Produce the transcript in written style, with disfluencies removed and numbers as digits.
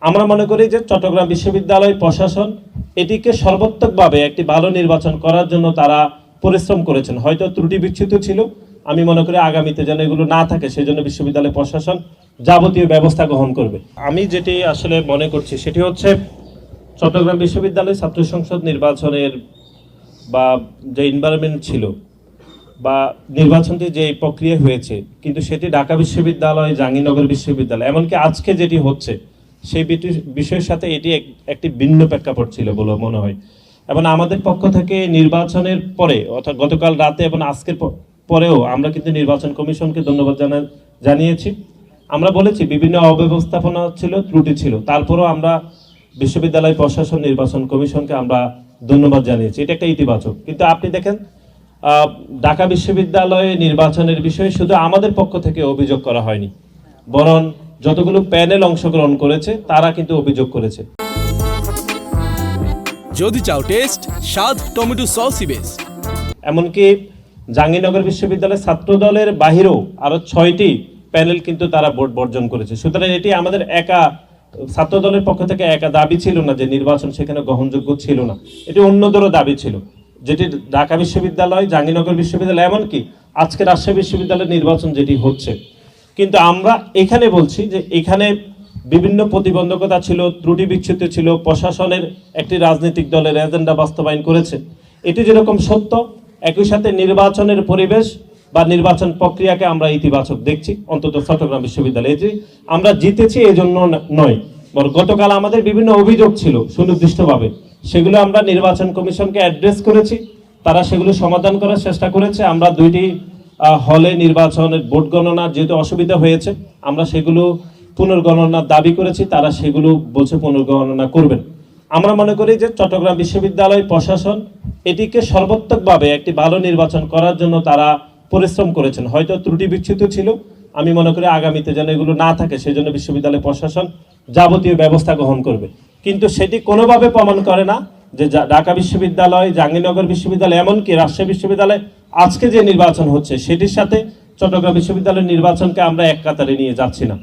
আমরা মনে করি যে চট্টগ্রাম বিশ্ববিদ্যালয় প্রশাসন এটিকে সর্বাত্মকভাবে একটি ভালো নির্বাচন করার জন্য তারা পরিশ্রম করেছেন। হয়তো ত্রুটি বিচ্যুত ছিল, আমি মনে করি আগামীতে যেন এগুলো না থাকে সেজন্য বিশ্ববিদ্যালয় প্রশাসন যাবতীয় ব্যবস্থা গ্রহণ করবে। আমি যেটি আসলে মনে করছি সেটি হচ্ছে চট্টগ্রাম বিশ্ববিদ্যালয় ছাত্র সংসদ নির্বাচনের বা যে এনভায়রনমেন্ট ছিল বা নির্বাচনটি যে প্রক্রিয়া হয়েছে, কিন্তু সেটি ঢাকা বিশ্ববিদ্যালয়, জাহাঙ্গীরনগর বিশ্ববিদ্যালয়, এমনকি আজকে যেটি হচ্ছে সেই বিষয়ের সাথে এটি একটি ভিন্ন প্রেক্ষাপট ছিল বলে মনে হয়। এবং আমাদের পক্ষ থেকে নির্বাচনের পরে অর্থাৎ গতকাল রাতে এবং আজকের পরেও আমরা কিন্তু নির্বাচন কমিশনকে ধন্যবাদ জানিয়েছি। আমরা বলেছি বিভিন্ন অব্যবস্থাপনা ছিল, ত্রুটি ছিল, তারপরেও আমরা বিশ্ববিদ্যালয় প্রশাসন, নির্বাচন কমিশনকে আমরা ধন্যবাদ জানিয়েছি। এটা একটা ইতিবাচক। কিন্তু আপনি দেখেন ঢাকা বিশ্ববিদ্যালয়ে নির্বাচনের বিষয়ে শুধু আমাদের পক্ষ থেকে অভিযোগ করা হয়নি, বরং যতগুলো প্যানেল অংশগ্রহণ করেছে তারা কিন্তু অভিযোগ করেছে। যদি চাও টেস্ট, স্বাদ টমেটো সসই বেশ। এমনকি জাহাঙ্গীরনগর বিশ্ববিদ্যালয়ের ছাত্র দলের বাহিরেও আরো 6টি প্যানেল কিন্তু তারা ভোট বর্জন করেছে। সুতরাং এটি আমাদের একা ছাত্র দলের পক্ষ থেকে একা দাবি ছিল না যে নির্বাচন সেখানে গ্রহণযোগ্য ছিল না, এটি অন্যদেরও দাবি ছিল, যেটি ঢাকা বিশ্ববিদ্যালয়, জাহাঙ্গীরনগর বিশ্ববিদ্যালয়, এমনকি আজকে রাজশাহী বিশ্ববিদ্যালয়ের নির্বাচন যেটি হচ্ছে। কিন্তু আমরা এখানে বলছি যে এখানে বিভিন্ন প্রতিবন্ধকতা ছিল, ত্রুটি বিচ্যুত ছিল, প্রশাসনের একটি রাজনৈতিক দলের এজেন্ডা বাস্তবায়ন করেছে, এটি যেরকম সত্য, একই সাথে নির্বাচনের পরিবেশ বা নির্বাচন প্রক্রিয়াকে আমরা ইতিবাচক দেখছি। অন্তত চট্টগ্রাম বিশ্ববিদ্যালয়ে যে আমরা জিতেছি এই জন্য নয়, বরং গতকাল আমাদের বিভিন্ন অভিযোগ ছিল সুনির্দিষ্টভাবে, সেগুলো আমরা নির্বাচন কমিশনকে অ্যাড্রেস করেছি, তারা সেগুলো সমাধান করার চেষ্টা করেছে। আমরা 2টি হলে নির্বাচনের ভোট গণনার যেহেতু অসুবিধা হয়েছে, আমরা সেগুলো পুনর্গণনার দাবি করেছি, তারা সেগুলো বলছে পুনর্গণনা করবেন। আমরা মনে করি যে চট্টগ্রাম বিশ্ববিদ্যালয় প্রশাসন এটিকে সর্বাত্মকভাবে একটি ভালো নির্বাচন করার জন্য তারা পরিশ্রম করেছেন। হয়তো ত্রুটি বিচ্যুত ছিল, আমি মনে করি আগামীতে যেন এগুলো না থাকে সেজন্য বিশ্ববিদ্যালয় প্রশাসন যাবতীয় ব্যবস্থা গ্রহণ করবে। কিন্তু সেটি কোনোভাবে প্রমাণ করে না যে ঢাকা বিশ্ববিদ্যালয়, জাহাঙ্গীরনগর বিশ্ববিদ্যালয়, এমনকি রাজশাহী বিশ্ববিদ্যালয় আজকে যে নির্বাচন হচ্ছে সেটির সাথে চট্টগ্রাম বিশ্ববিদ্যালয়ের নির্বাচনকে আমরা এক কাতারে নিয়ে যাচ্ছি না।